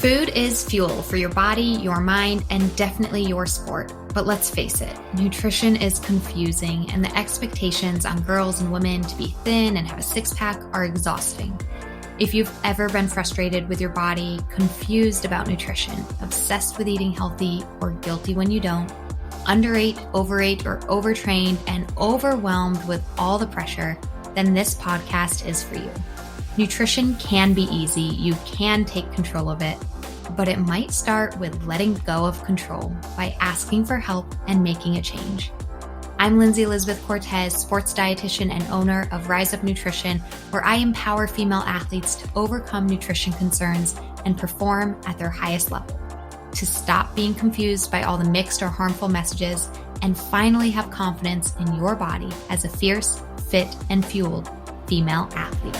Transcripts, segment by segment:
Food is fuel for your body, your mind, and definitely your sport. But let's face it, nutrition is confusing, and the expectations on girls and women to be thin and have a six-pack are exhausting. If you've ever been frustrated with your body, confused about nutrition, obsessed with eating healthy, or guilty when you don't, underate, overate, or overtrained, and overwhelmed with all the pressure, then this podcast is for you. Nutrition can be easy, you can take control of it, but it might start with letting go of control by asking for help and making a change. I'm Lindsay Elizabeth Cortez, sports dietitian and owner of Rise Up Nutrition, where I empower female athletes to overcome nutrition concerns and perform at their highest level, to stop being confused by all the mixed or harmful messages, and finally have confidence in your body as a fierce, fit, and fueled female athlete.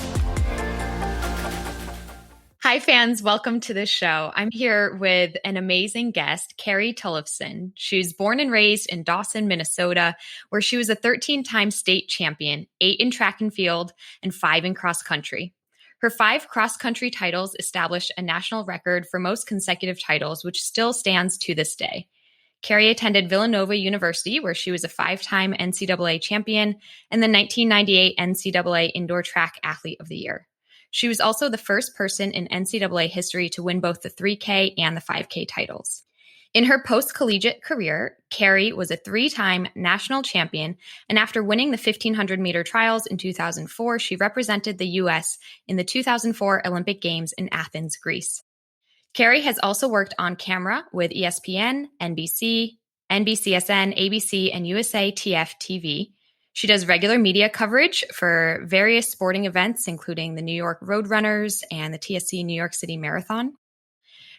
Hi fans, welcome to the show. I'm here with an amazing guest, Carrie Tollefson. She was born and raised in Dawson, Minnesota, where she was a 13-time state champion, 8 in track and field, and 5 in cross country. Her 5 cross-country titles established a national record for most consecutive titles, which still stands to this day. Carrie attended Villanova University, where she was a 5-time NCAA champion and the 1998 NCAA Indoor Track Athlete of the Year. She was also the first person in NCAA history to win both the 3K and the 5K titles. In her post-collegiate career, Carrie was a 3-time national champion, and after winning the 1,500-meter trials in 2004, she represented the U.S. in the 2004 Olympic Games in Athens, Greece. Carrie has also worked on camera with ESPN, NBC, NBCSN, ABC, and USA TF TV. She does regular media coverage for various sporting events, including the New York Roadrunners and the TSC New York City Marathon.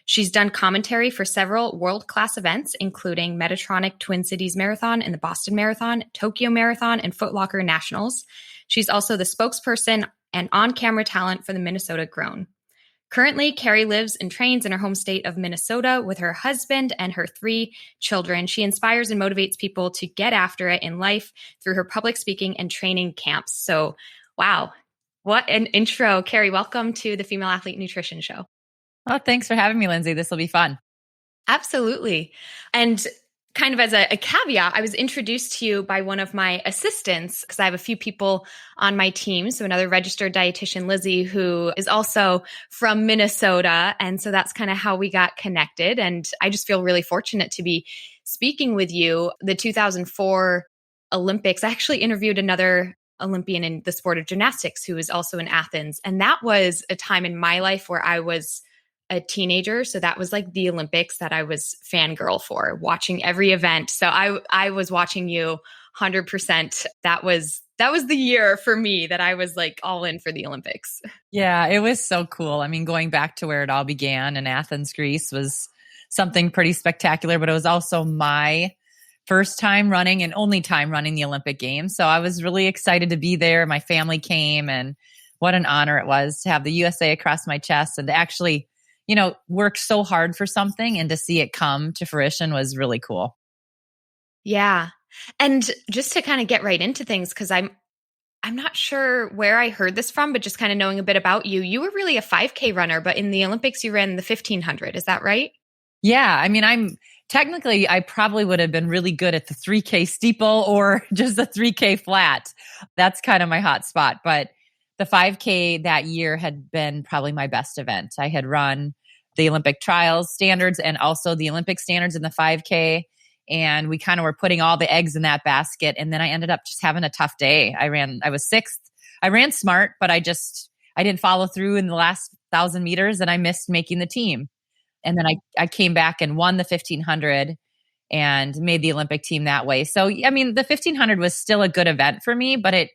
She's done commentary for several world-class events, including Metatronic Twin Cities Marathon and the Boston Marathon, Tokyo Marathon, and Foot Locker Nationals. She's also the spokesperson and on-camera talent for the Minnesota Grown. Currently, Carrie lives and trains in her home state of Minnesota with her husband and her 3 children. She inspires and motivates people to get after it in life through her public speaking and training camps. So, wow, what an intro. Carrie, welcome to the Female Athlete Nutrition Show. Oh, thanks for having me, Lindsay. This will be fun. Absolutely. And kind of as a caveat, I was introduced to you by one of my assistants because I have a few people on my team. So another registered dietitian, Lizzie, who is also from Minnesota. And so that's kind of how we got connected. And I just feel really fortunate to be speaking with you. The 2004 Olympics, I actually interviewed another Olympian in the sport of gymnastics who was also in Athens. And that was a time in my life where I was a teenager. So that was like the Olympics that I was fangirl for, watching every event. So I was watching you 100%. That was the year for me that I was like all in for the Olympics. Yeah, it was so cool. I mean, going back to where it all began in Athens, Greece was something pretty spectacular, but it was also my first time running and only time running the Olympic Games. So I was really excited to be there. My family came, and what an honor it was to have the USA across my chest and to actually work so hard for something and to see it come to fruition was really cool. Yeah. And just to kind of get right into things, because I'm not sure where I heard this from, but just kind of knowing a bit about you, you were really a 5K runner, but in the Olympics, you ran the 1,500. Is that right? Yeah. I mean, I probably would have been really good at the 3K steeple or just the 3K flat. That's kind of my hot spot. But the 5K that year had been probably my best event. I had run the Olympic trials standards and also the Olympic standards in the 5K. And we kind of were putting all the eggs in that basket. And then I ended up just having a tough day. I was 6th. I ran smart, but I didn't follow through in the last 1,000 meters and I missed making the team. And then I came back and won the 1,500 and made the Olympic team that way. So, I mean, the 1,500 was still a good event for me, but it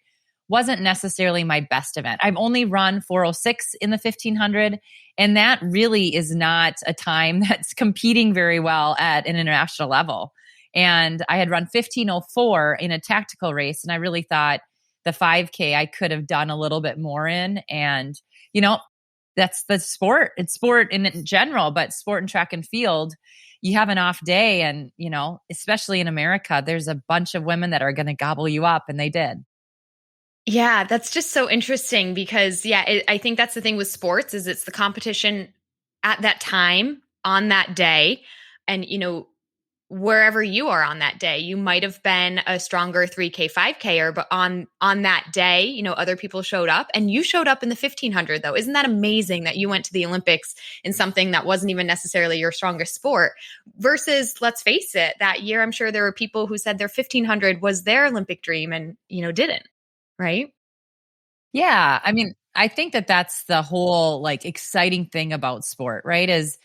wasn't necessarily my best event. I've only run 4:06 in the 1,500, and that really is not a time that's competing very well at an international level. And I had run 15:04 in a tactical race, and I really thought the 5K I could have done a little bit more in. And, that's the sport. It's sport in general, but sport and track and field, you have an off day and, especially in America, there's a bunch of women that are going to gobble you up, and they did. Yeah, that's just so interesting because, I think that's the thing with sports is it's the competition at that time on that day, and, wherever you are on that day, you might have been a stronger 3K, 5Ker, but on that day, other people showed up and you showed up in the 1500 though. Isn't that amazing that you went to the Olympics in something that wasn't even necessarily your strongest sport versus, let's face it, that year, I'm sure there were people who said their 1500 was their Olympic dream and, didn't, right? Yeah. I mean, I think that that's the whole like exciting thing about sport, right? Is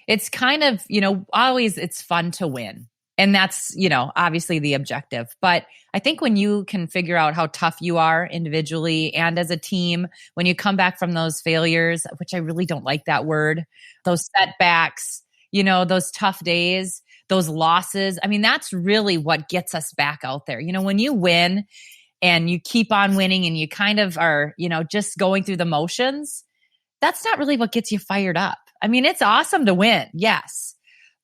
it's kind of, always it's fun to win. And that's, obviously the objective. But I think when you can figure out how tough you are individually and as a team, when you come back from those failures, which I really don't like that word, those setbacks, those tough days, those losses, I mean, that's really what gets us back out there. When you win and you keep on winning and you kind of are, just going through the motions, that's not really what gets you fired up. I mean, it's awesome to win, yes.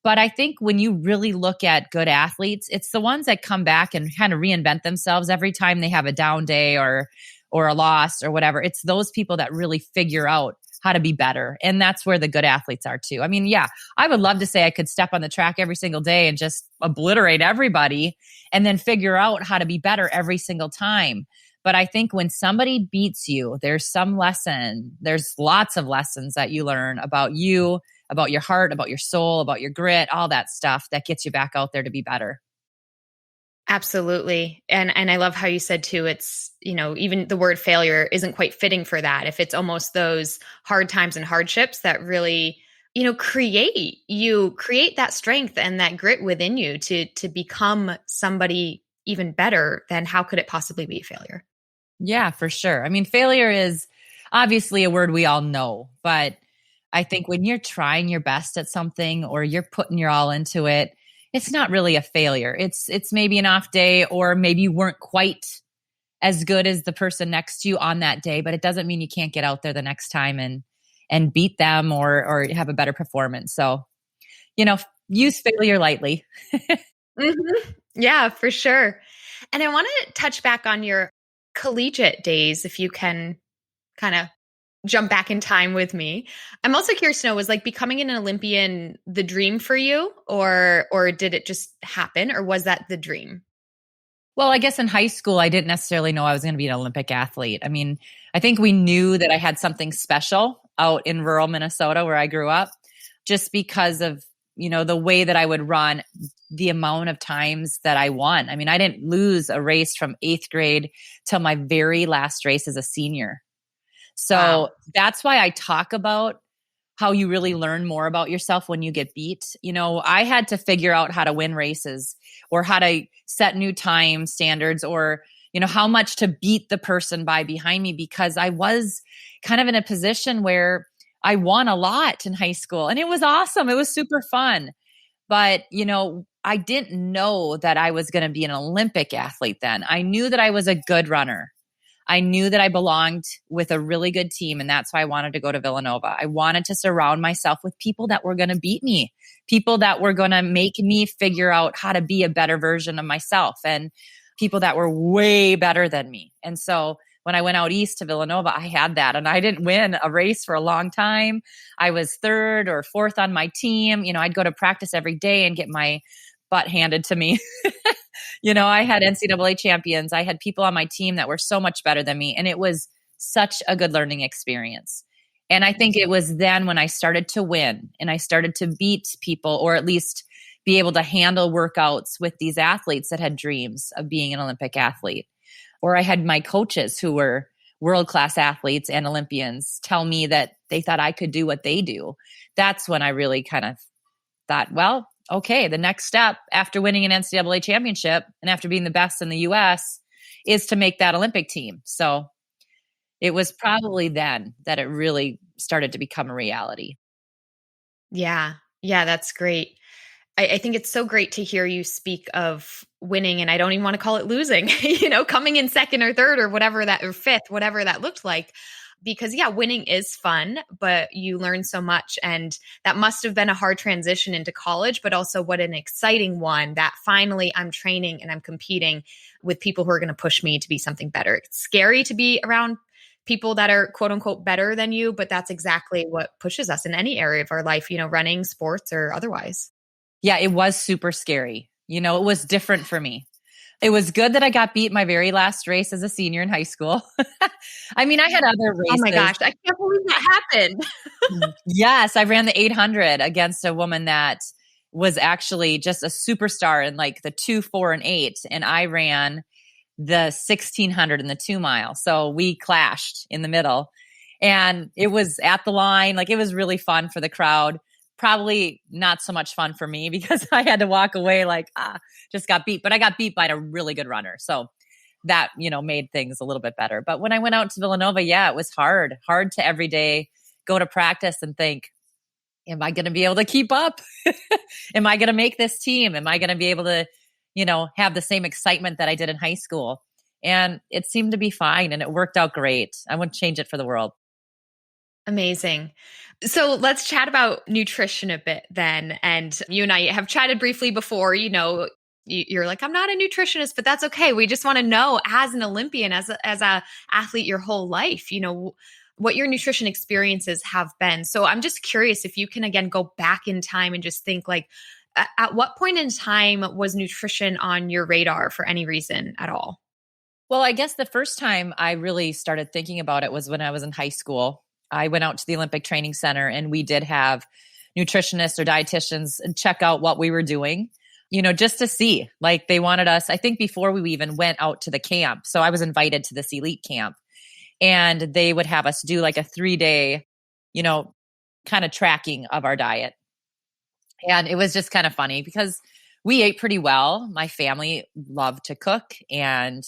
But I think when you really look at good athletes, it's the ones that come back and kind of reinvent themselves every time they have a down day or a loss or whatever. It's those people that really figure out how to be better. And that's where the good athletes are too. I mean, yeah, I would love to say I could step on the track every single day and just obliterate everybody and then figure out how to be better every single time. But I think when somebody beats you, there's some lesson, there's lots of lessons that you learn about you, about your heart, about your soul, about your grit, all that stuff that gets you back out there to be better. Absolutely. And I love how you said too, it's, even the word failure isn't quite fitting for that. If it's almost those hard times and hardships that really, create that strength and that grit within you to become somebody even better, then how could it possibly be failure? Yeah, for sure. I mean, failure is obviously a word we all know, but I think when you're trying your best at something or you're putting your all into it, it's not really a failure. It's maybe an off day, or maybe you weren't quite as good as the person next to you on that day, but it doesn't mean you can't get out there the next time and beat them or have a better performance. So, use failure lightly. Mm-hmm. Yeah, for sure. And I want to touch back on your collegiate days, if you can kind of jump back in time with me. I'm also curious to know, was like becoming an Olympian the dream for you, or did it just happen, or was that the dream? Well, I guess in high school, I didn't necessarily know I was going to be an Olympic athlete. I mean, I think we knew that I had something special out in rural Minnesota where I grew up, just because of, the way that I would run, the amount of times that I won. I mean, I didn't lose a race from 8th grade till my very last race as a senior. So wow. That's why I talk about how you really learn more about yourself when you get beat. I had to figure out how to win races or how to set new time standards or, how much to beat the person by behind me, because I was kind of in a position where I won a lot in high school and it was awesome. It was super fun. But, I didn't know that I was going to be an Olympic athlete then. I knew that I was a good runner. I knew that I belonged with a really good team, and that's why I wanted to go to Villanova. I wanted to surround myself with people that were going to beat me, people that were going to make me figure out how to be a better version of myself, and people that were way better than me. And so when I went out east to Villanova, I had that, and I didn't win a race for a long time. I was 3rd or 4th on my team. I'd go to practice every day and get my butt handed to me. I had NCAA champions. I had people on my team that were so much better than me. And it was such a good learning experience. And I think it was then when I started to win and I started to beat people, or at least be able to handle workouts with these athletes that had dreams of being an Olympic athlete. Or I had my coaches who were world-class athletes and Olympians tell me that they thought I could do what they do. That's when I really kind of thought, well, okay, the next step after winning an NCAA championship and after being the best in the US is to make that Olympic team. So it was probably then that it really started to become a reality. Yeah. Yeah, that's great. I think it's so great to hear you speak of winning, and I don't even want to call it losing, coming in 2nd or 3rd or whatever that, or 5th, whatever that looked like. Because yeah, winning is fun, but you learn so much. And that must have been a hard transition into college, but also what an exciting one that finally I'm training and I'm competing with people who are going to push me to be something better. It's scary to be around people that are quote unquote better than you, but that's exactly what pushes us in any area of our life, running, sports, or otherwise. Yeah, it was super scary. It was different for me. It was good that I got beat my very last race as a senior in high school. I mean, I had other Oh my races. gosh, I can't believe that happened. Yes, I ran the 800 against a woman that was actually just a superstar in like the 2, 4, and 8. And I ran the 1600 and the 2 mile. So we clashed in the middle and it was at the line. Like it was really fun for the crowd. Probably not so much fun for me because I had to walk away like, just got beat, but I got beat by a really good runner. So that, made things a little bit better. But when I went out to Villanova, yeah, it was hard to every day go to practice and think, am I going to be able to keep up? Am I going to make this team? Am I going to be able to, have the same excitement that I did in high school? And it seemed to be fine and it worked out great. I wouldn't change it for the world. Amazing. So let's chat about nutrition a bit then. And you and I have chatted briefly before, you're like, I'm not a nutritionist, but that's okay. We just want to know as an Olympian, as a athlete your whole life, what your nutrition experiences have been. So I'm just curious if you can, again, go back in time and just think like, at what point in time was nutrition on your radar for any reason at all? Well, I guess the first time I really started thinking about it was when I was in high school. I went out to the Olympic Training Center and we did have nutritionists or dietitians check out what we were doing, just to see. Like they wanted us, I think before we even went out to the camp. So I was invited to this elite camp and they would have us do like a 3-day, kind of tracking of our diet. And it was just kind of funny because we ate pretty well. My family loved to cook and,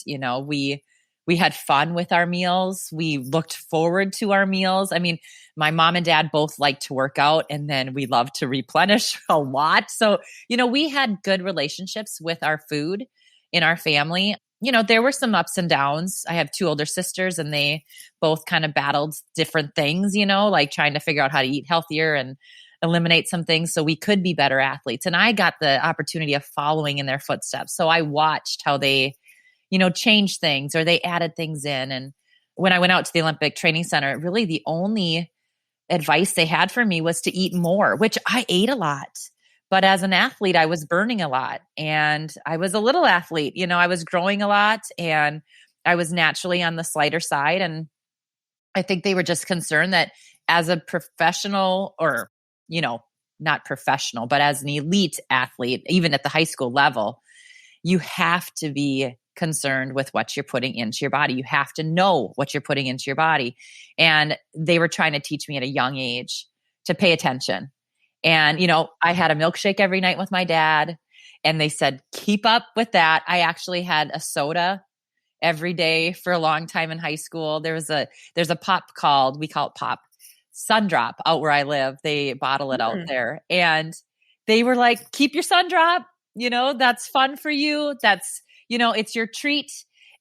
we had fun with our meals. We looked forward to our meals. I mean, my mom and dad both liked to work out and then we loved to replenish a lot. So, we had good relationships with our food in our family. There were some ups and downs. I have 2 older sisters and they both kind of battled different things, like trying to figure out how to eat healthier and eliminate some things so we could be better athletes. And I got the opportunity of following in their footsteps. So I watched how they, changed things or they added things in. And when I went out to the Olympic Training Center, really the only advice they had for me was to eat more, which I ate a lot. But as an athlete, I was burning a lot and I was a little athlete, I was growing a lot and I was naturally on the slighter side. And I think they were just concerned that as a professional or, not professional, but as an elite athlete, even at the high school level, you have to be concerned with what you're putting into your body. You have to know what you're putting into your body. And they were trying to teach me at a young age to pay attention. And, I had a milkshake every night with my dad and they said, keep up with that. I actually had a soda every day for a long time in high school. There's a pop we call it pop, Sundrop out where I live. They bottle it out there. And they were like, keep your Sundrop, that's fun for you. That's, it's your treat.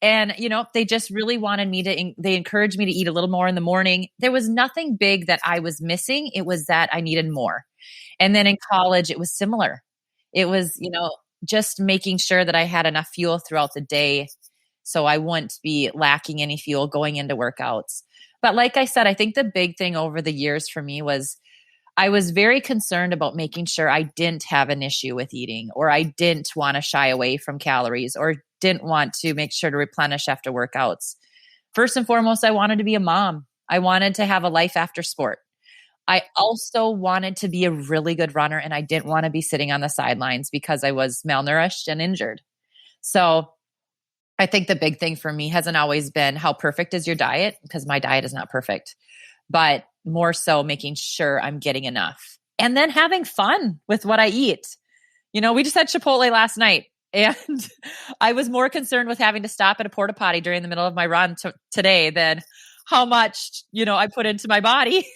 And, they just really wanted me they encouraged me to eat a little more in the morning. There was nothing big that I was missing. It was that I needed more. And then in college, it was similar. It was, just making sure that I had enough fuel throughout the day so I wouldn't be lacking any fuel going into workouts. But like I said, I think the big thing over the years for me was I was very concerned about making sure I didn't have an issue with eating or I didn't want to shy away from calories or didn't want to make sure to replenish after workouts. First and foremost, I wanted to be a mom. I wanted to have a life after sport. I also wanted to be a really good runner and I didn't want to be sitting on the sidelines because I was malnourished and injured. So I think the big thing for me hasn't always been how perfect is your diet, because my diet is not perfect, but more so making sure I'm getting enough and then having fun with what I eat. We just had Chipotle last night and I was more concerned with having to stop at a porta potty during the middle of my run today than how much, I put into my body.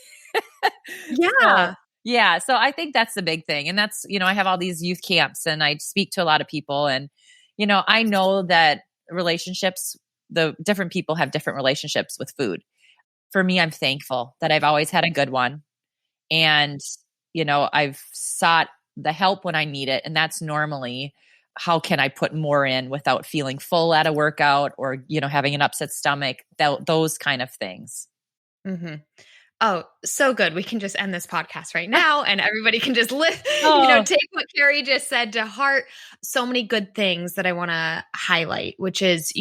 Yeah. So I think that's the big thing. And that's, I have all these youth camps and I speak to a lot of people and, I know that relationships, the different people have different relationships with food. For me, I'm thankful that I've always had a good one. And, I've sought the help when I need it. And that's normally how can I put more in without feeling full at a workout or, having an upset stomach, those kind of things. Mm-hmm. Oh, so good. We can just end this podcast right now and everybody can just take what Carrie just said to heart. So many good things that I want to highlight, which is,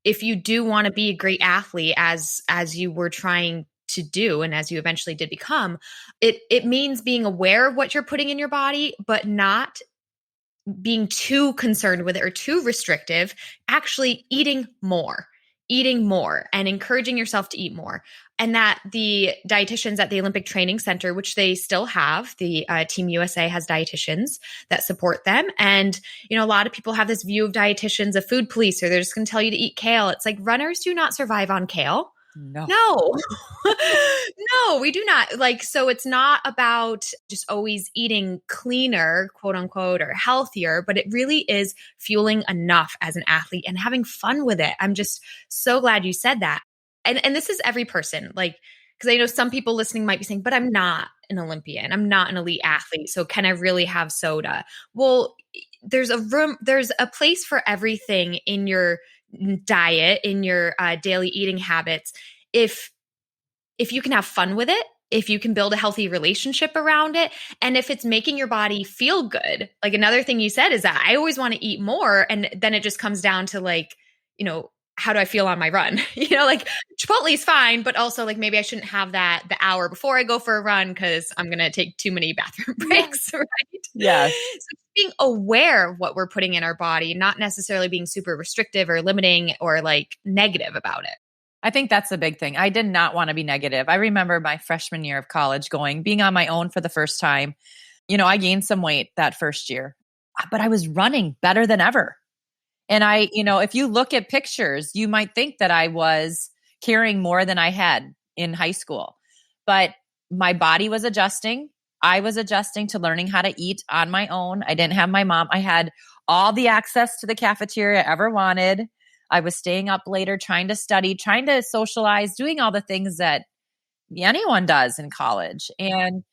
if you do want to be a great athlete as you were trying to do and as you eventually did become, it means being aware of what you're putting in your body, but not being too concerned with it or too restrictive, actually eating more and encouraging yourself to eat more. And that the dietitians at the Olympic Training Center, which they still have, the Team USA has dietitians that support them. And, a lot of people have this view of dietitians, a food police, or they're just going to tell you to eat kale. It's like runners do not survive on kale. No. No, we do not. So it's not about just always eating cleaner, quote unquote, or healthier, but it really is fueling enough as an athlete and having fun with it. I'm just so glad you said that. And this is every person, because I know some people listening might be saying, but I'm not an Olympian. I'm not an elite athlete. So can I really have soda? Well, there's a place for everything in your diet, in your daily eating habits. If you can have fun with it, if you can build a healthy relationship around it, and if it's making your body feel good. Like another thing you said is that I always want to eat more. And then it just comes down to how do I feel on my run? Chipotle is fine, but also maybe I shouldn't have that the hour before I go for a run because I'm going to take too many bathroom breaks, right? Yeah. So being aware of what we're putting in our body, not necessarily being super restrictive or limiting or negative about it. I think that's the big thing. I did not want to be negative. I remember my freshman year of college being on my own for the first time. I gained some weight that first year, but I was running better than ever. And if you look at pictures, you might think that I was carrying more than I had in high school, but my body was adjusting. I was adjusting to learning how to eat on my own. I didn't have my mom. I had all the access to the cafeteria I ever wanted. I was staying up later, trying to study, trying to socialize, doing all the things that anyone does in college. And,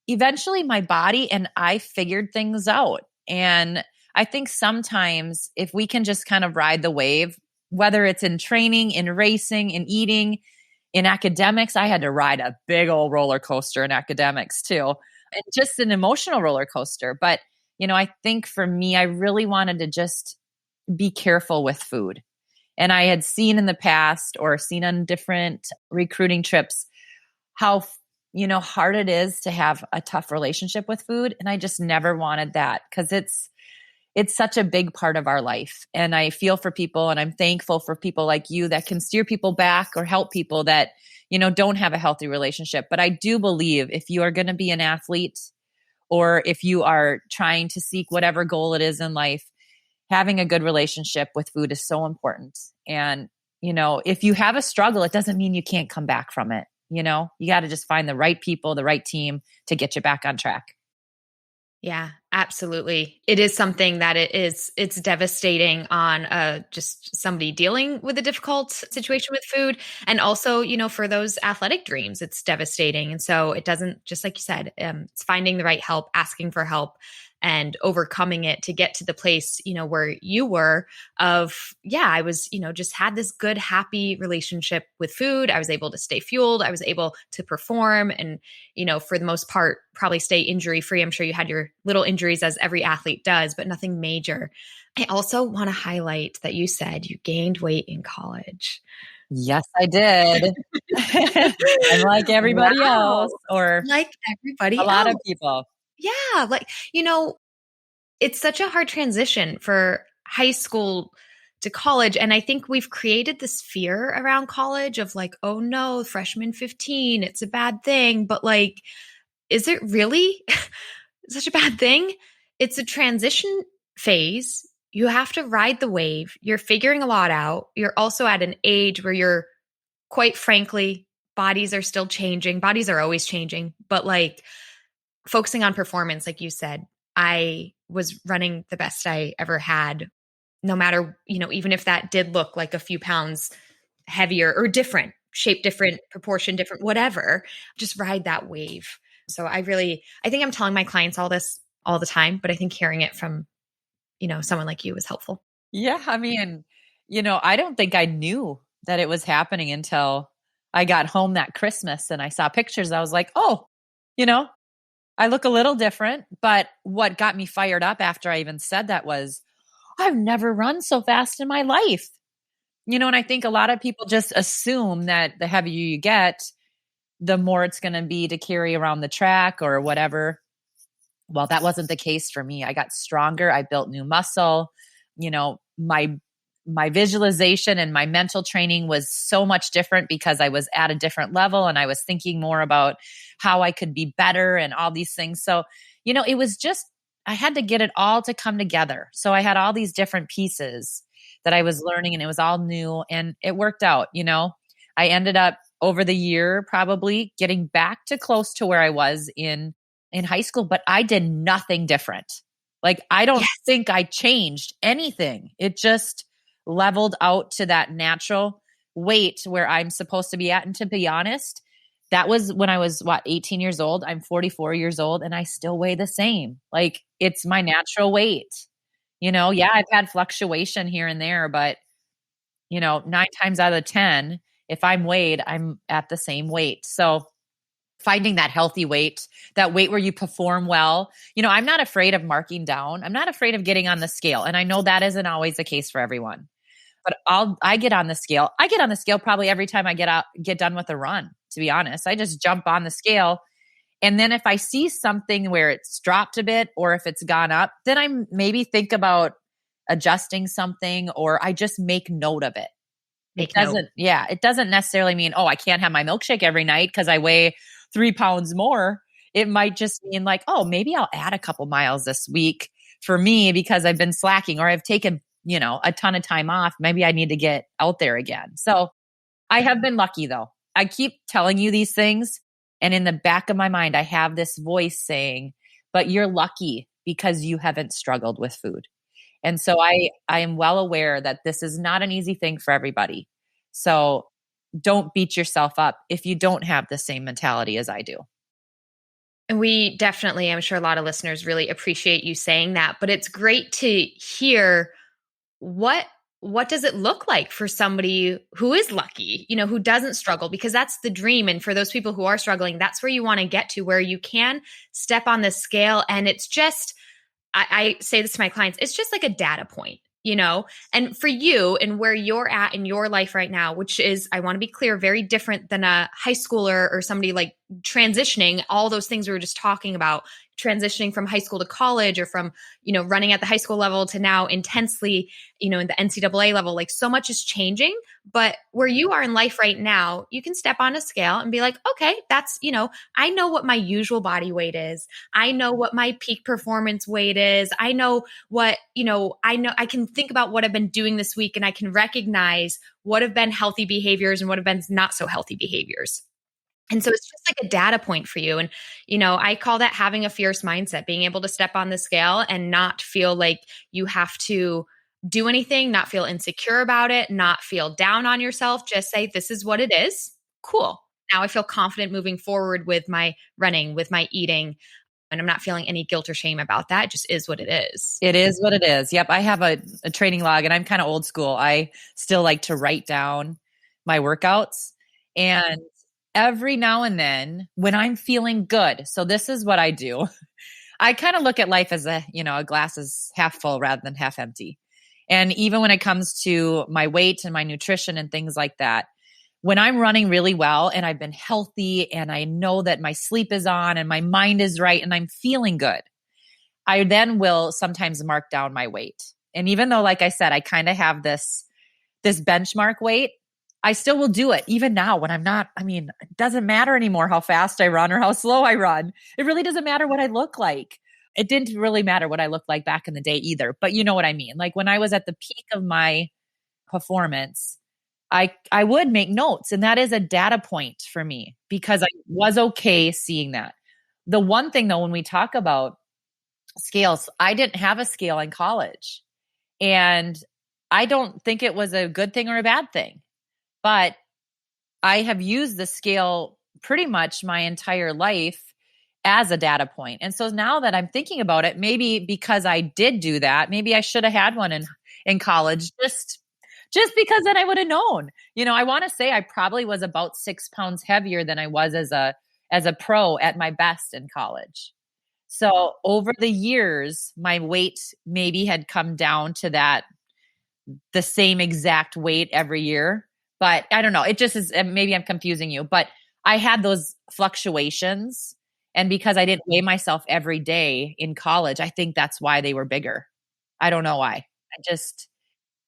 eventually my body and I figured things out. And I think sometimes if we can just kind of ride the wave, whether it's in training, in racing, in eating, in academics, I had to ride a big old roller coaster in academics too, and just an emotional roller coaster. But, I think for me, I really wanted to just be careful with food. And I had seen in the past or seen on different recruiting trips how, hard it is to have a tough relationship with food. And I just never wanted that because it's such a big part of our life. And I feel for people and I'm thankful for people like you that can steer people back or help people that, don't have a healthy relationship. But I do believe if you are going to be an athlete or if you are trying to seek whatever goal it is in life, having a good relationship with food is so important. And, if you have a struggle, it doesn't mean you can't come back from it. You got to just find the right people, the right team to get you back on track. Yeah, absolutely. It is something that it's devastating on just somebody dealing with a difficult situation with food. And also, for those athletic dreams, it's devastating. And so it doesn't, just like you said, it's finding the right help, asking for help and overcoming it to get to the place, where you were I was, just had this good, happy relationship with food. I was able to stay fueled. I was able to perform and, for the most part, probably stay injury free. I'm sure you had your little injuries as every athlete does, but nothing major. I also want to highlight that you said you gained weight in college. Yes, I did. I'm like everybody else or like everybody a lot of people. Yeah. It's such a hard transition for high school to college. And I think we've created this fear around college of oh no, freshman 15, it's a bad thing. But is it really such a bad thing? It's a transition phase. You have to ride the wave. You're figuring a lot out. You're also at an age where you're, quite frankly, bodies are still changing. Bodies are always changing. But focusing on performance, like you said, I was running the best I ever had, no matter, even if that did look like a few pounds heavier or different, shape different, proportion different, whatever, just ride that wave. So I think I'm telling my clients all this all the time, but I think hearing it from someone like you was helpful. Yeah. I mean, I don't think I knew that it was happening until I got home that Christmas and I saw pictures. I was like, oh, you know, I look a little different. But what got me fired up after I even said that was, I've never run so fast in my life. And I think a lot of people just assume that the heavier you get, the more it's going to be to carry around the track or whatever. Well, that wasn't the case for me. I got stronger. I built new muscle. My visualization and my mental training was so much different because I was at a different level and I was thinking more about how I could be better and all these things. So, it was just, I had to get it all to come together. So I had all these different pieces that I was learning and it was all new and it worked out. I ended up over the year probably getting back to close to where I was in high school, but I did nothing different. Like, I don't think I changed anything. It just leveled out to that natural weight where I'm supposed to be at. And to be honest, that was when I was 18 years old. I'm 44 years old and I still weigh the same. Like, it's my natural weight. Yeah, I've had fluctuation here and there, but 9 times out of 10, if I'm weighed, I'm at the same weight. So finding that healthy weight, that weight where you perform well. I'm not afraid of marking down. I'm not afraid of getting on the scale. And I know that isn't always the case for everyone, but I get on the scale. I get on the scale probably every time I get done with a run, to be honest. I just jump on the scale. And then if I see something where it's dropped a bit or if it's gone up, then I maybe think about adjusting something or I just make note of it. It doesn't necessarily mean, oh, I can't have my milkshake every night because I weigh 3 pounds more. It might just mean like, oh, maybe I'll add a couple miles this week for me because I've been slacking or I've taken, a ton of time off. Maybe I need to get out there again. So I have been lucky though. I keep telling you these things. And in the back of my mind, I have this voice saying, but you're lucky because you haven't struggled with food. And so I am well aware that this is not an easy thing for everybody. So don't beat yourself up if you don't have the same mentality as I do. And we definitely, I'm sure a lot of listeners really appreciate you saying that, but it's great to hear what does it look like for somebody who is lucky, who doesn't struggle, because that's the dream. And for those people who are struggling, that's where you want to get to, where you can step on the scale. And it's just, I say this to my clients, it's just like a data point, and for you and where you're at in your life right now, which is, I want to be clear, very different than a high schooler or somebody like transitioning, all those things we were just talking about, transitioning from high school to college or from, running at the high school level to now intensely, in the NCAA level, like so much is changing. But where you are in life right now, you can step on a scale and be like, okay, that's, I know what my usual body weight is. I know what my peak performance weight is. I know what, I can think about what I've been doing this week and I can recognize what have been healthy behaviors and what have been not so healthy behaviors. And so it's just like a data point for you. And, I call that having a fierce mindset, being able to step on the scale and not feel like you have to do anything, not feel insecure about it, not feel down on yourself. Just say, this is what it is. Cool. Now I feel confident moving forward with my running, with my eating. And I'm not feeling any guilt or shame about that. It just is what it is. It is what it is. Yep. I have a training log and I'm kind of old school. I still like to write down my workouts. And every now and then when I'm feeling good, so this is what I do. I kind of look at life as a glass is half full rather than half empty. And even when it comes to my weight and my nutrition and things like that, when I'm running really well and I've been healthy and I know that my sleep is on and my mind is right and I'm feeling good, I then will sometimes mark down my weight. And even though, like I said, I kind of have this benchmark weight, I still will do it even now when I'm not, it doesn't matter anymore how fast I run or how slow I run. It really doesn't matter what I look like. It didn't really matter what I looked like back in the day either, but you know what I mean? Like when I was at the peak of my performance, I would make notes, and that is a data point for me because I was okay seeing that. The one thing though, when we talk about scales, I didn't have a scale in college, and I don't think it was a good thing or a bad thing. But I have used the scale pretty much my entire life as a data point. And so now that I'm thinking about it, maybe because I did do that, maybe I should have had one in college, just because then I would have known. I want to say I probably was about 6 pounds heavier than I was as a pro at my best in college. So over the years, my weight maybe had come down to the same exact weight every year. But I don't know. It just is, maybe I'm confusing you, but I had those fluctuations. And because I didn't weigh myself every day in college, I think that's why they were bigger. I don't know why.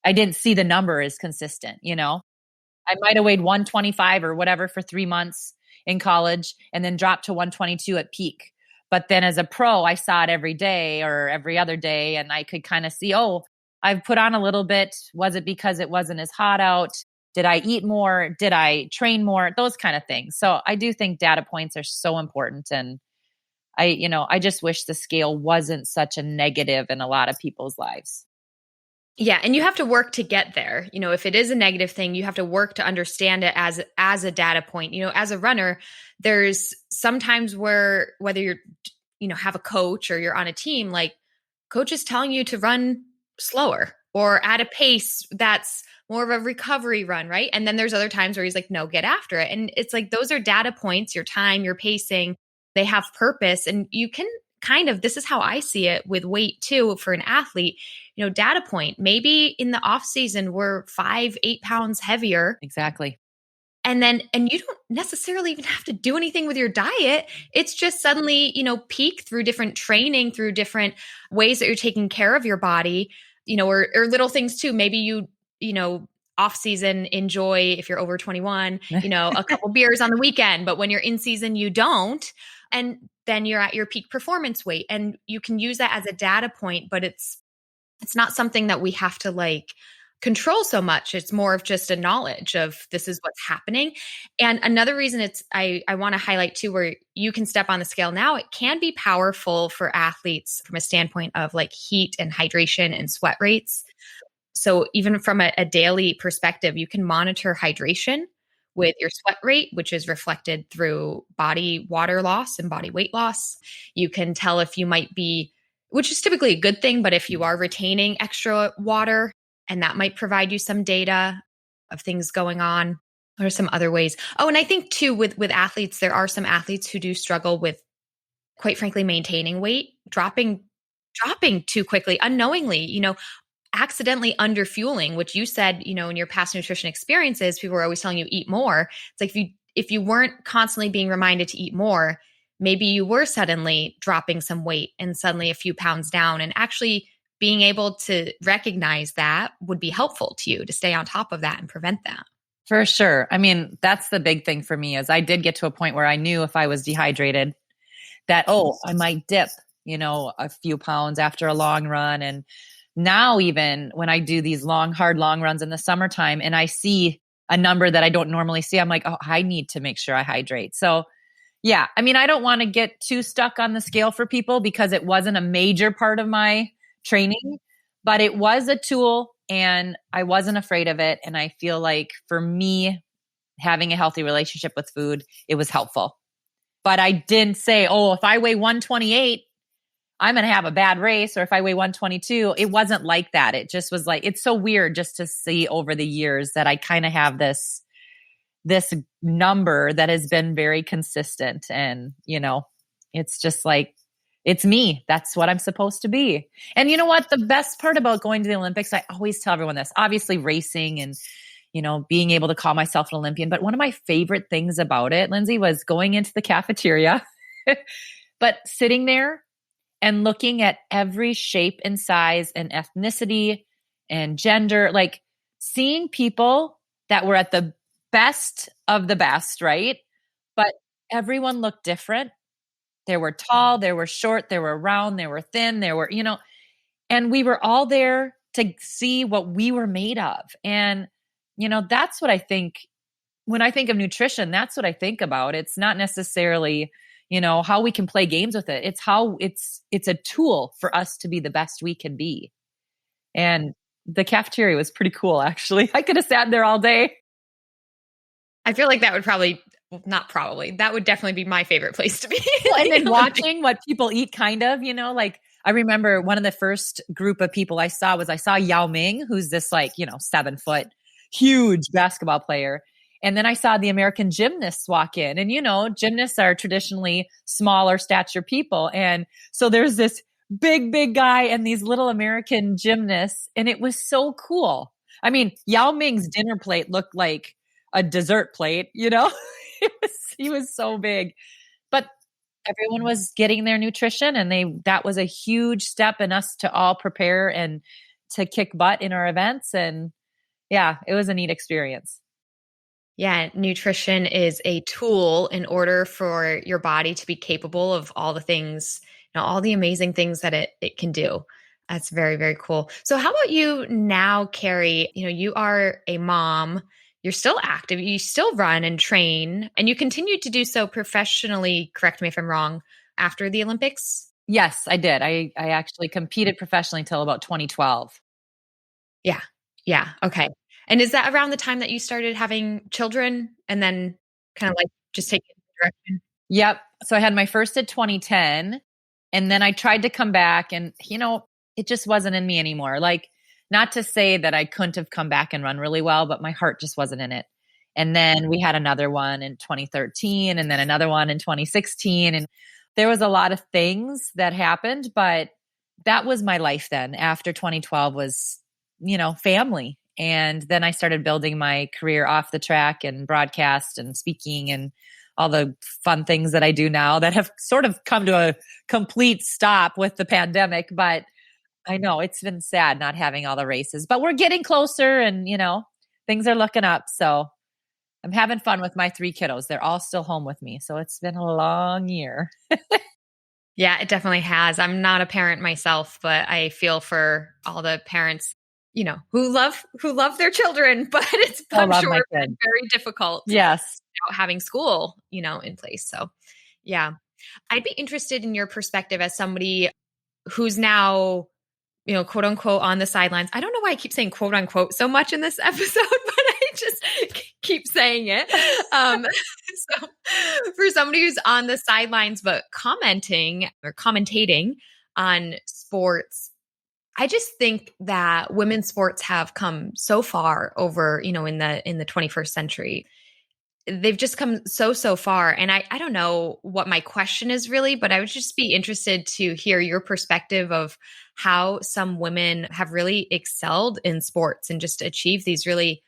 I didn't see the number as consistent, I might have weighed 125 or whatever for 3 months in college and then dropped to 122 at peak. But then as a pro, I saw it every day or every other day, and I could kind of see, oh, I've put on a little bit. Was it because it wasn't as hot out? Did I eat more? Did I train more? Those kind of things. So I do think data points are so important. And I just wish the scale wasn't such a negative in a lot of people's lives. Yeah. And you have to work to get there. If it is a negative thing, you have to work to understand it as a data point. As a runner, there's sometimes where whether you're, have a coach or you're on a team, like coach is telling you to run slower or at a pace that's more of a recovery run, right? And then there's other times where he's like, no, get after it. And it's like, those are data points, your time, your pacing, they have purpose. And you can this is how I see it with weight too, for an athlete, data point, maybe in the off season, we're 5-8 pounds heavier. Exactly. And you don't necessarily even have to do anything with your diet. It's just suddenly, peak through different training, through different ways that you're taking care of your body, or little things too. Maybe off season, enjoy, if you're over 21, a couple beers on the weekend, but when you're in season, you don't. And then you're at your peak performance weight, and you can use that as a data point, but it's not something that we have to control so much. It's more of just a knowledge of this is what's happening. And another reason I want to highlight too, where you can step on the scale now, it can be powerful for athletes from a standpoint of heat and hydration and sweat rates. So even from a daily perspective, you can monitor hydration with your sweat rate, which is reflected through body water loss and body weight loss. You can tell if you might be, which is typically a good thing, but if you are retaining extra water, and that might provide you some data of things going on, or some other ways. Oh, and I think too, with athletes, there are some athletes who do struggle with, quite frankly, maintaining weight, dropping too quickly, unknowingly, accidentally under fueling, which you said, in your past nutrition experiences, people were always telling you eat more. It's like if you weren't constantly being reminded to eat more, maybe you were suddenly dropping some weight and suddenly a few pounds down, and actually being able to recognize that would be helpful to you to stay on top of that and prevent that. For sure. I mean, that's the big thing for me, is I did get to a point where I knew if I was dehydrated that, I might dip, a few pounds after a long run. And now even when I do these hard long runs in the summertime and I see a number that I don't normally see, I'm like, oh, I need to make sure I hydrate. So yeah, I mean, I don't want to get too stuck on the scale for people because it wasn't a major part of my training, but it was a tool and I wasn't afraid of it. And I feel like for me, having a healthy relationship with food, it was helpful. But I didn't say, if I weigh 128, I'm going to have a bad race, or if I weigh 122, it wasn't like that. It just was it's so weird just to see over the years that I kind of have this number that has been very consistent. And, it's just it's me. That's what I'm supposed to be. And you know what? The best part about going to the Olympics, I always tell everyone this, obviously racing and, being able to call myself an Olympian. But one of my favorite things about it, Lindsay, was going into the cafeteria, but sitting there and looking at every shape and size and ethnicity and gender, seeing people that were at the best of the best, right? But everyone looked different. There were tall, there were short, there were round, there were thin, there were, and we were all there to see what we were made of. And, that's what I think when I think of nutrition, that's what I think about. It's not necessarily how we can play games with it. It's how it's a tool for us to be the best we can be. And the cafeteria was pretty cool, actually. I could have sat there all day. I feel like that would probably well, not probably. That would definitely be my favorite place to be. Well, and then watching what people eat, kind of, like I remember one of the first group of people I saw Yao Ming, who's this 7-foot huge basketball player. And then I saw the American gymnasts walk in, and gymnasts are traditionally smaller stature people. And so there's this big guy and these little American gymnasts, and it was so cool. I mean, Yao Ming's dinner plate looked like a dessert plate, he was so big, but everyone was getting their nutrition, and that was a huge step in us to all prepare and to kick butt in our events. And yeah, it was a neat experience. Yeah, nutrition is a tool in order for your body to be capable of all the things, all the amazing things that it can do. That's very, very cool. So how about you now, Carrie? You are a mom. You're still active. You still run and train, and you continue to do so professionally, correct me if I'm wrong, after the Olympics? Yes, I did. I actually competed professionally until about 2012. Yeah. Yeah. Okay. And is that around the time that you started having children and then kind of like just taking a direction? Yep. So I had my first at 2010, and then I tried to come back, and, it just wasn't in me anymore. Like, not to say that I couldn't have come back and run really well, but my heart just wasn't in it. And then we had another one in 2013, and then another one in 2016. And there was a lot of things that happened, but that was my life then. After 2012 was, family. And then I started building my career off the track and broadcast and speaking and all the fun things that I do now that have sort of come to a complete stop with the pandemic. But I know it's been sad not having all the races, but we're getting closer, and, things are looking up. So I'm having fun with my 3 kiddos. They're all still home with me. So it's been a long year. Yeah, it definitely has. I'm not a parent myself, but I feel for all the parents, who love their children, but I'm sure been very difficult. Yes. Without having school, in place. So yeah, I'd be interested in your perspective as somebody who's now, quote unquote, on the sidelines. I don't know why I keep saying quote unquote so much in this episode, but I just keep saying it. So for somebody who's on the sidelines, but commenting or commentating on sports, I just think that women's sports have come so far over, in the 21st century. They've just come so far. And I don't know what my question is really, but I would just be interested to hear your perspective of how some women have really excelled in sports and just achieved these really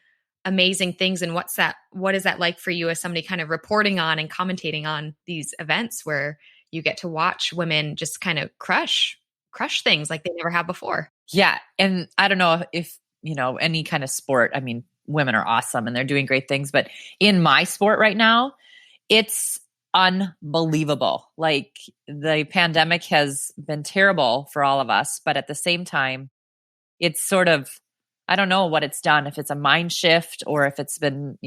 amazing things. And what is that like for you as somebody kind of reporting on and commentating on these events where you get to watch women just kind of crush things like they never have before? Yeah. And I don't know if, any kind of sport, I mean, women are awesome and they're doing great things, but in my sport right now, it's unbelievable. Like, the pandemic has been terrible for all of us, but at the same time, it's sort of, I don't know what it's done, if it's a mind shift or if it's been,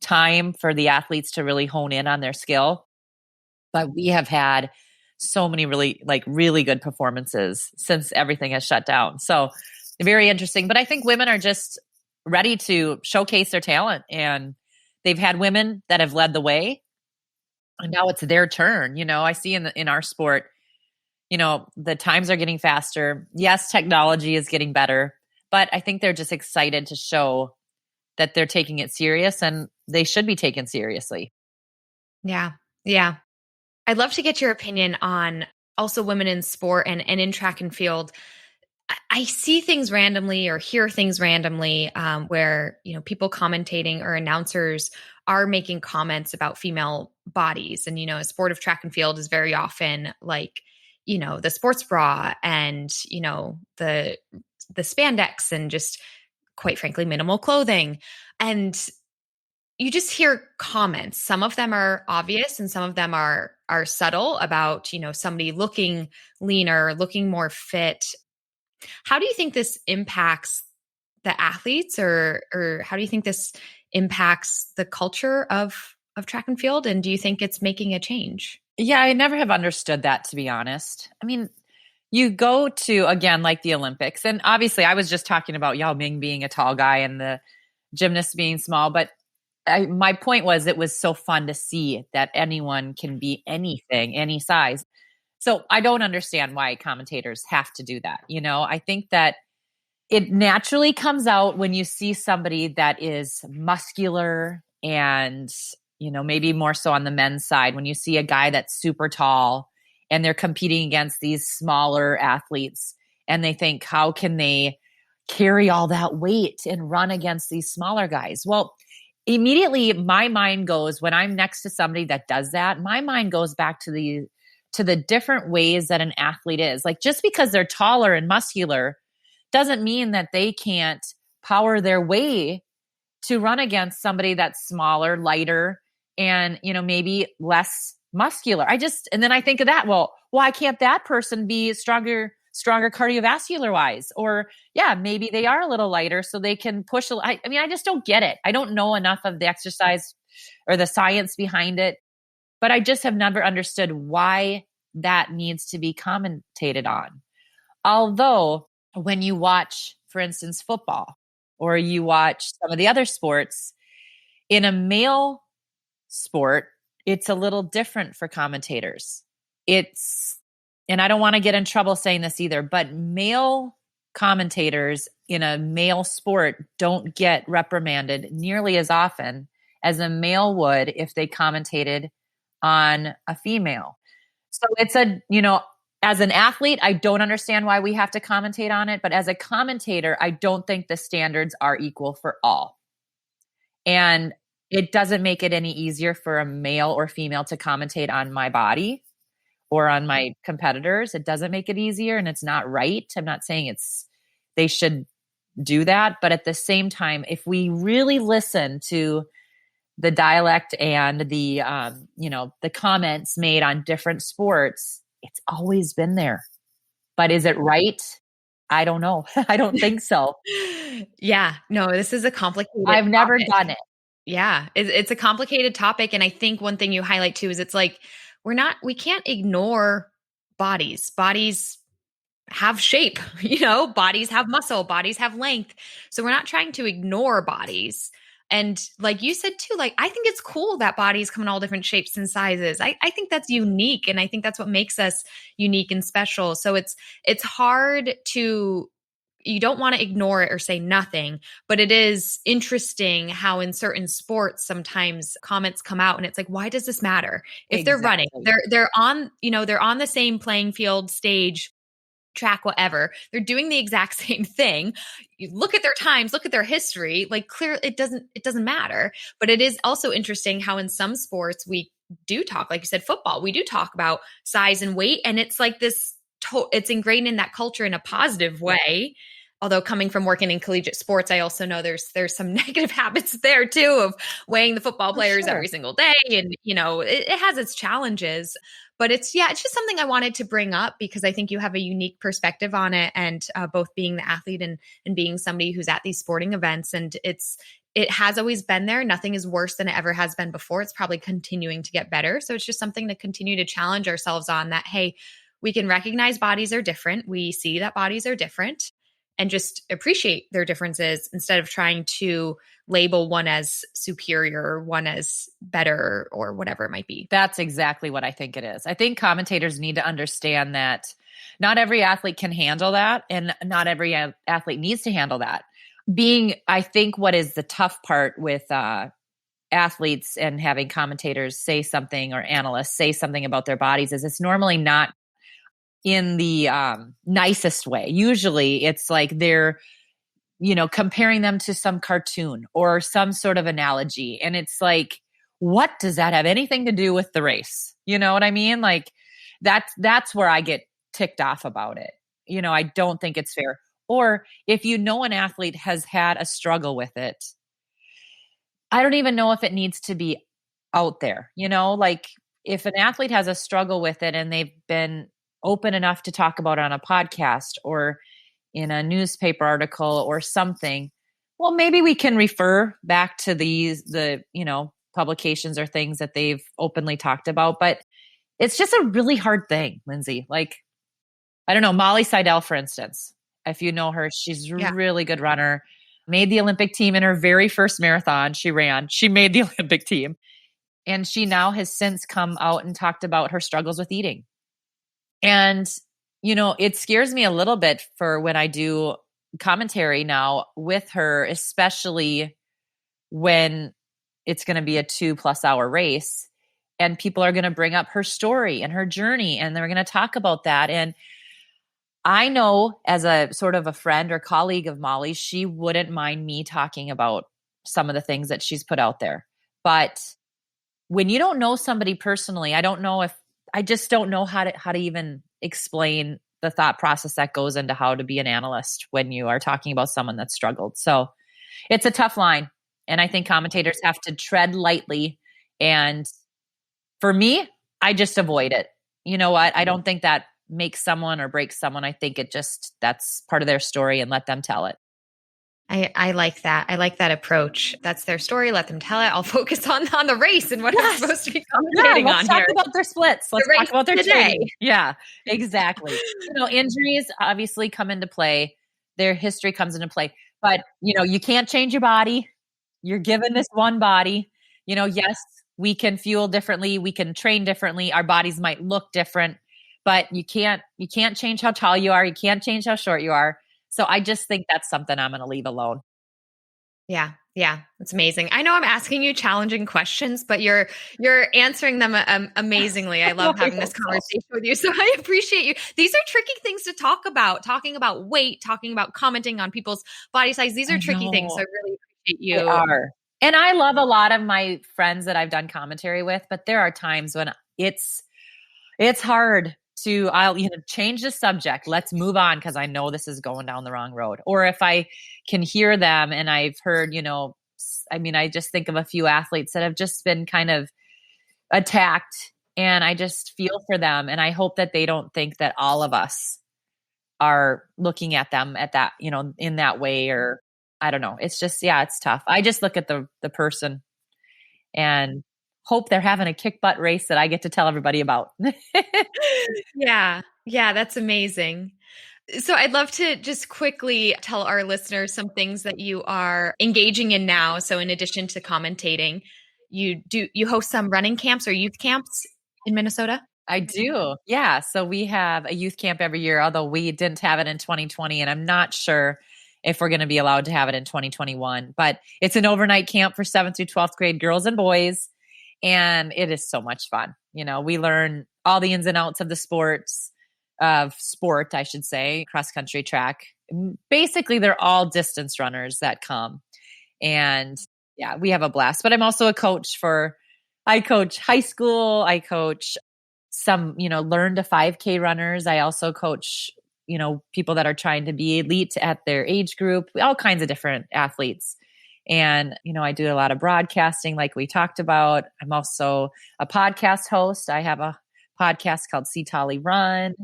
time for the athletes to really hone in on their skill. But we have had so many really good performances since everything has shut down. So very interesting. But I think women are just ready to showcase their talent, and they've had women that have led the way, and now it's their turn. I see in our sport, the times are getting faster. Yes, technology is getting better, but I think they're just excited to show that they're taking it serious, and they should be taken seriously. Yeah. Yeah. I'd love to get your opinion on also women in sport and in track and field. I see things randomly or hear things randomly where, people commentating or announcers are making comments about female bodies. And, a sport of track and field is very often like, the sports bra and, the spandex and just, quite frankly, minimal clothing. And you just hear comments. Some of them are obvious and some of them are subtle about, somebody looking leaner, looking more fit. How do you think this impacts the athletes, or how do you think this impacts the culture of track and field? And do you think it's making a change? Yeah, I never have understood that, to be honest. I mean, you go to, again, like the Olympics, and obviously I was just talking about Yao Ming being a tall guy and the gymnasts being small, but my point was, it was so fun to see that anyone can be anything, any size. So I don't understand why commentators have to do that. I think that it naturally comes out when you see somebody that is muscular and, maybe more so on the men's side, when you see a guy that's super tall and they're competing against these smaller athletes and they think, how can they carry all that weight and run against these smaller guys? Well, immediately my mind goes, when I'm next to somebody that does that, my mind goes back to the different ways that an athlete is. Like, just because they're taller and muscular doesn't mean that they can't power their way to run against somebody that's smaller, lighter, and, maybe less muscular. And then I think of that, well, why can't that person be stronger cardiovascular wise? Or yeah, maybe they are a little lighter so they can push. I just don't get it. I don't know enough of the exercise or the science behind it, but I just have never understood why that needs to be commentated on. Although when you watch, for instance, football, or you watch some of the other sports, in a male sport, it's a little different for commentators. And I don't want to get in trouble saying this either, but male commentators in a male sport don't get reprimanded nearly as often as a male would if they commentated on a female. So it's as an athlete, I don't understand why we have to commentate on it. But as a commentator, I don't think the standards are equal for all. And it doesn't make it any easier for a male or female to commentate on my body or on my competitors. It doesn't make it easier, and it's not right. I'm not saying they should do that. But at the same time, if we really listen to the dialect and the comments made on different sports, it's always been there. But is it right? I don't know. I don't think so. Yeah, no, this is a complicated I've never topic. done it. Yeah, it's a complicated topic. And I think one thing you highlight too is it's like, we can't ignore bodies. Bodies have shape, bodies have muscle, bodies have length. So we're not trying to ignore bodies. And like you said too, like, I think it's cool that bodies come in all different shapes and sizes. I think that's unique. And I think that's what makes us unique and special. So it's hard to, you don't want to ignore it or say nothing, but it is interesting how in certain sports, sometimes comments come out and it's like, why does this matter? If they're running, they're on, they're on the same playing field, stage, track, whatever, they're doing the exact same thing. You look at their times, look at their history, like, clearly it doesn't matter. But it is also interesting how in some sports we do talk, like you said, football, we do talk about size and weight. And it's like this, it's ingrained in that culture in a positive way. Although coming from working in collegiate sports, I also know there's some negative habits there too, of weighing the football players every single day. And, it has its challenges. But it's just something I wanted to bring up because I think you have a unique perspective on it, and both being the athlete and being somebody who's at these sporting events. And it has always been there. Nothing is worse than it ever has been before. It's probably continuing to get better. So it's just something to continue to challenge ourselves on, that, hey, we can recognize bodies are different. We see that bodies are different, and just appreciate their differences instead of trying to label one as superior, one as better, or whatever it might be. That's exactly what I think it is. I think commentators need to understand that not every athlete can handle that, and not every athlete needs to handle that. I think what is the tough part with athletes and having commentators say something, or analysts say something about their bodies, is it's normally not in the nicest way. Usually it's like they're, comparing them to some cartoon or some sort of analogy. And it's like, what does that have anything to do with the race? You know what I mean? Like, that's where I get ticked off about it. I don't think it's fair. Or if an athlete has had a struggle with it, I don't even know if it needs to be out there. Like, if an athlete has a struggle with it and they've been open enough to talk about it on a podcast or in a newspaper article or something, well, maybe we can refer back to the publications or things that they've openly talked about. But it's just a really hard thing, Lindsay. Like, I don't know, Molly Seidel, for instance, if you know her, she's a really good runner. made the Olympic team in her very first marathon she ran. She made the Olympic team. And she now has since come out and talked about her struggles with eating. And, it scares me a little bit for when I do commentary now with her, especially when it's going to be a 2+ hour race and people are going to bring up her story and her journey and they're going to talk about that. And I know as a sort of a friend or colleague of Molly's, she wouldn't mind me talking about some of the things that she's put out there. But when you don't know somebody personally, I just don't know how to even explain the thought process that goes into how to be an analyst when you are talking about someone that struggled. So it's a tough line. And I think commentators have to tread lightly. And for me, I just avoid it. You know what? I don't think that makes someone or breaks someone. I think that's part of their story and let them tell it. I like that. I like that approach. That's their story. Let them tell it. I'll focus on the race and what I'm supposed to be commentating on here. Let's talk about their splits. Let's talk about their training. Yeah, exactly. Injuries obviously come into play. Their history comes into play. But, you can't change your body. You're given this one body. Yes, we can fuel differently. We can train differently. Our bodies might look different, but you can't change how tall you are. You can't change how short you are. So I just think that's something I'm going to leave alone. Yeah. It's amazing. I know I'm asking you challenging questions, but you're answering them amazingly. I love having this conversation with you. So I appreciate you. These are tricky things to talk about, talking about weight, talking about commenting on people's body size. These are tricky things. So I really appreciate you. They are. And I love a lot of my friends that I've done commentary with, but there are times when it's hard to, I'll change the subject. Let's move on because I know this is going down the wrong road. Or if I can hear them and I've heard, I just think of a few athletes that have just been kind of attacked and I just feel for them. And I hope that they don't think that all of us are looking at them at that, in that way, or I don't know. It's just, it's tough. I just look at the person and hope they're having a kick butt race that I get to tell everybody about. Yeah, that's amazing. So I'd love to just quickly tell our listeners some things that you are engaging in now. So in addition to commentating, you host some running camps or youth camps in Minnesota? I do. Yeah. So we have a youth camp every year, although we didn't have it in 2020, and I'm not sure if we're going to be allowed to have it in 2021, but it's an overnight camp for 7th through 12th grade girls and boys. And it is so much fun. We learn all the ins and outs of the sport, I should say, cross country, track. Basically, they're all distance runners that come. And we have a blast. But I'm also a coach I coach high school. I coach some, learn to 5K runners. I also coach, people that are trying to be elite at their age group, all kinds of different athletes. And, I do a lot of broadcasting like we talked about. I'm also a podcast host. I have a podcast called See Tolly Run.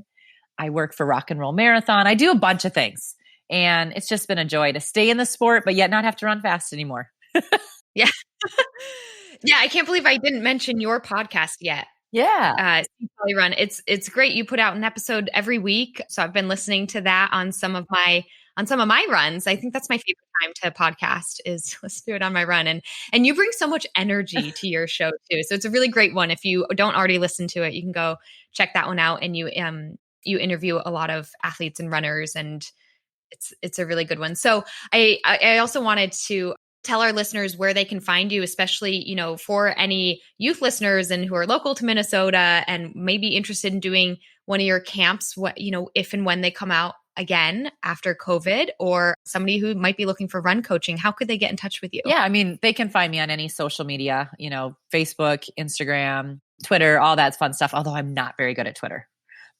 I work for Rock and Roll Marathon. I do a bunch of things. And it's just been a joy to stay in the sport, but yet not have to run fast anymore. Yeah. I can't believe I didn't mention your podcast yet. Yeah. See Tolly Run. It's great. You put out an episode every week. So I've been listening to that on some of my runs. I think that's my favorite time to podcast is let's do it on my run. And you bring so much energy to your show too. So it's a really great one. If you don't already listen to it, you can go check that one out. And you interview a lot of athletes and runners, and it's a really good one. So I also wanted to tell our listeners where they can find you, especially, for any youth listeners and who are local to Minnesota and maybe interested in doing one of your camps, if and when they come out again after COVID, or somebody who might be looking for run coaching, how could they get in touch with you? Yeah. They can find me on any social media, Facebook, Instagram, Twitter, all that fun stuff. Although I'm not very good at Twitter,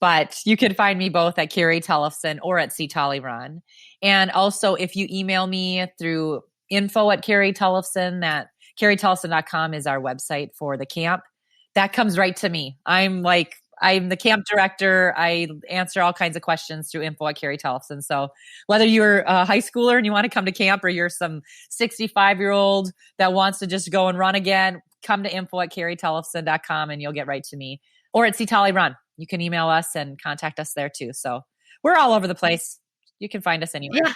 but you can find me both at Carrie Tollefson or at See Tolly Run. And also if you email me through info@Carrie Tollefson, that carrietollefson.com is our website for the camp. That comes right to me. I'm the camp director. I answer all kinds of questions through info@Carrie Tollefson. So whether you're a high schooler and you want to come to camp, or you're some 65-year-old that wants to just go and run again, come to info@carrietollefson.com and you'll get right to me. Or at See Tolly Run. You can email us and contact us there too. So we're all over the place. You can find us anywhere. Yeah.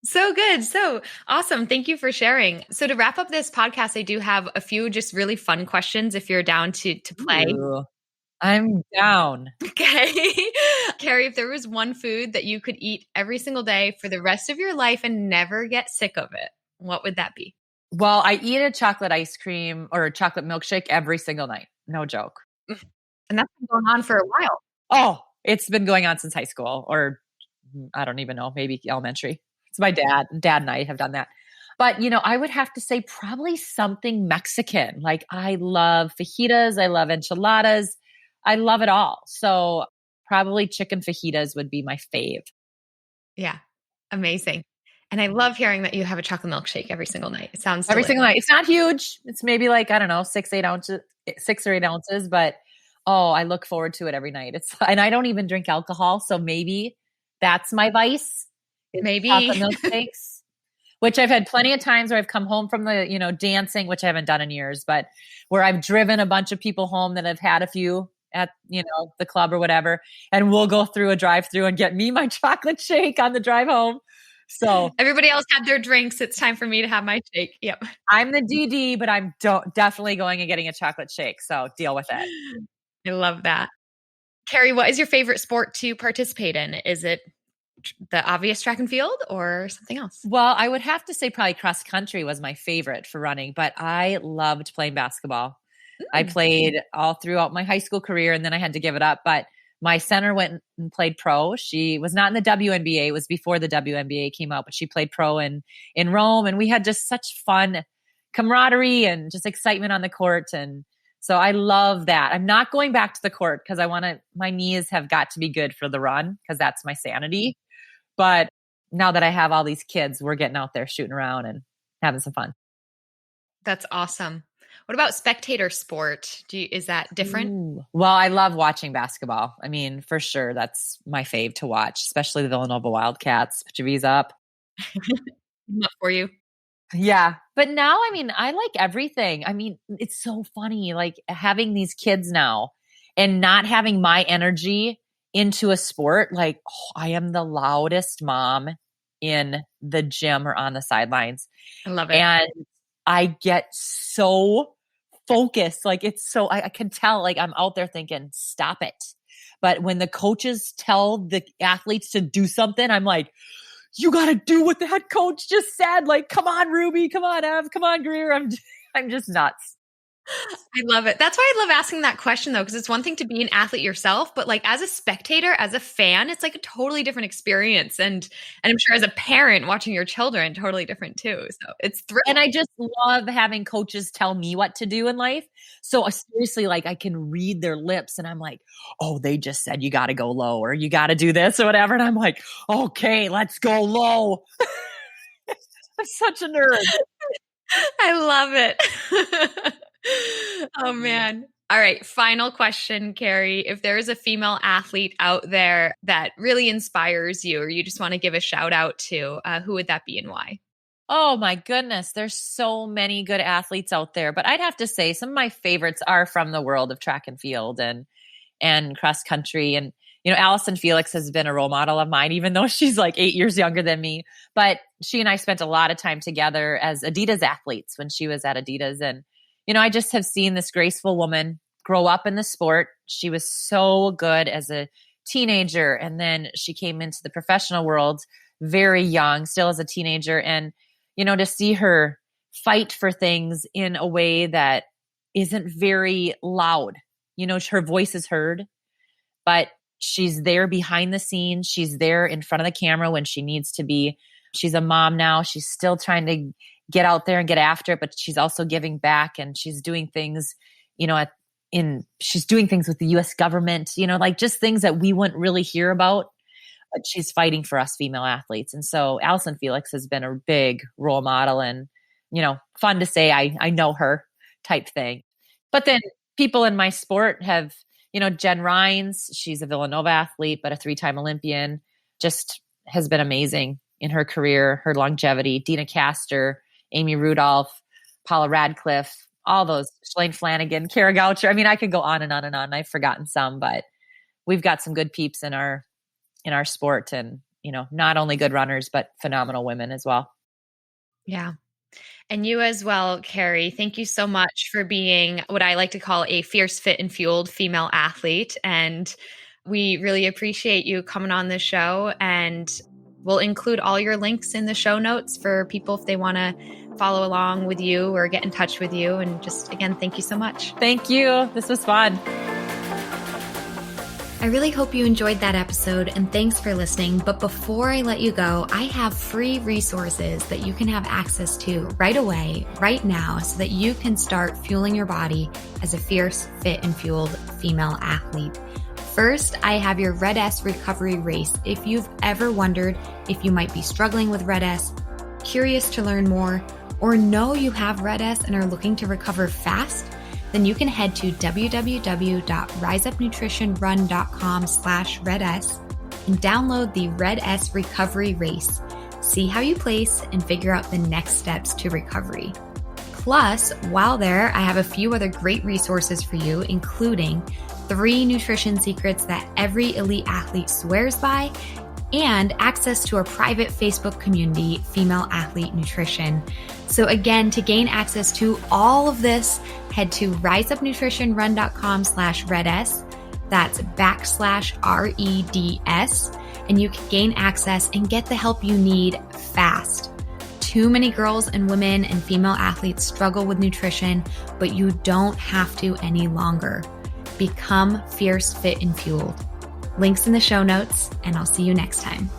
So good. So awesome. Thank you for sharing. So to wrap up this podcast, I do have a few just really fun questions if you're down to play. Ooh, I'm down. Okay. Carrie, if there was one food that you could eat every single day for the rest of your life and never get sick of it, what would that be? Well, I eat a chocolate ice cream or a chocolate milkshake every single night. No joke. And that's been going on for a while. Oh, it's been going on since high school, or I don't even know, maybe elementary. It's my dad. Dad and I have done that. But, I would have to say probably something Mexican. Like I love fajitas. I love enchiladas. I love it all. So probably chicken fajitas would be my fave. Yeah. Amazing. And I love hearing that you have a chocolate milkshake every single night. It sounds Every delicious. single night. It's not huge. It's maybe like, I don't know, 6 or 8 ounces, but I look forward to it every night. And I don't even drink alcohol. So maybe that's my vice. Maybe. Chocolate milkshakes, which I've had plenty of times where I've come home from the, dancing, which I haven't done in years, but where I've driven a bunch of people home that have had a few at, the club or whatever. And we'll go through a drive-through and get me my chocolate shake on the drive home. So everybody else had their drinks. It's time for me to have my shake. Yep. I'm the DD, but I'm definitely going and getting a chocolate shake. So deal with it. I love that. Carrie, what is your favorite sport to participate in? Is it the obvious track and field or something else? Well, I would have to say probably cross country was my favorite for running, but I loved playing basketball. I played all throughout my high school career and then I had to give it up. But my center went and played pro. She was not in the WNBA. It was before the WNBA came out, but she played pro in Rome. And we had just such fun camaraderie and just excitement on the court. And so I love that. I'm not going back to the court because my knees have got to be good for the run because that's my sanity. But now that I have all these kids, we're getting out there shooting around and having some fun. That's awesome. What about spectator sport? Is that different? Ooh. Well, I love watching basketball. I mean, for sure, that's my fave to watch, especially the Villanova Wildcats. Put your V's up. Not for you. Yeah. But now, I mean, I like everything. I mean, it's so funny, like having these kids now and not having my energy into a sport. Like, I am the loudest mom in the gym or on the sidelines. I love it. And I get so focused. Like I can tell, like I'm out there thinking, stop it. But when the coaches tell the athletes to do something, I'm like, you got to do what the head coach just said. Like, come on, Ruby, come on, Ev, come on, Greer. I'm just nuts. I love it. That's why I love asking that question though, because it's one thing to be an athlete yourself, but like as a spectator, as a fan, it's like a totally different experience. And I'm sure as a parent watching your children, totally different too. So it's thrilling. And I just love having coaches tell me what to do in life. So seriously, like I can read their lips and I'm like, oh, they just said you got to go low or you got to do this or whatever. And I'm like, okay, let's go low. I'm such a nerd. I love it. Oh man. All right. Final question, Carrie. If there is a female athlete out there that really inspires you or you just want to give a shout out to, who would that be and why? Oh my goodness. There's so many good athletes out there, but I'd have to say some of my favorites are from the world of track and field and cross country. And, Allison Felix has been a role model of mine, even though she's like 8 years younger than me, but she and I spent a lot of time together as Adidas athletes when she was at Adidas. And, I just have seen this graceful woman grow up in the sport. She was so good as a teenager. And then she came into the professional world very young, still as a teenager. And, to see her fight for things in a way that isn't very loud, her voice is heard, but she's there behind the scenes. She's there in front of the camera when she needs to be. She's a mom now. She's still trying to get out there and get after it, but she's also giving back and she's doing things, she's doing things with the US government, like just things that we wouldn't really hear about, but she's fighting for us female athletes. And so Allison Felix has been a big role model and, fun to say, I know her type thing. But then people in my sport have, Jen Rhines, she's a Villanova athlete, but a 3-time Olympian, just has been amazing in her career, her longevity. Dina Castor, Amy Rudolph, Paula Radcliffe, all those, Shalane Flanagan, Kara Goucher. I mean, I could go on and on and on. I've forgotten some, but we've got some good peeps in our sport and not only good runners, but phenomenal women as well. Yeah. And you as well, Carrie. Thank you so much for being what I like to call a fierce, fit, and fueled female athlete. And we really appreciate you coming on this show. And we'll include all your links in the show notes for people if they want to follow along with you or get in touch with you. And just again, thank you so much. Thank you. This was fun. I really hope you enjoyed that episode, and thanks for listening. But before I let you go, I have free resources that you can have access to right away, right now, so that you can start fueling your body as a fierce, fit, and fueled female athlete. First, I have your Red S recovery race. If you've ever wondered if you might be struggling with Red S, curious to learn more, or know you have Red S and are looking to recover fast, then you can head to www.riseupnutritionrun.com/RedS and download the Red S Recovery Race. See how you place and figure out the next steps to recovery. Plus, while there, I have a few other great resources for you, including 3 nutrition secrets that every elite athlete swears by, and access to our private Facebook community, Female Athlete Nutrition. So again, to gain access to all of this, head to riseupnutritionrun.com/RedS. That's /REDS. And you can gain access and get the help you need fast. Too many girls and women and female athletes struggle with nutrition, but you don't have to any longer. Become fierce, fit, and fueled. Links in the show notes, and I'll see you next time.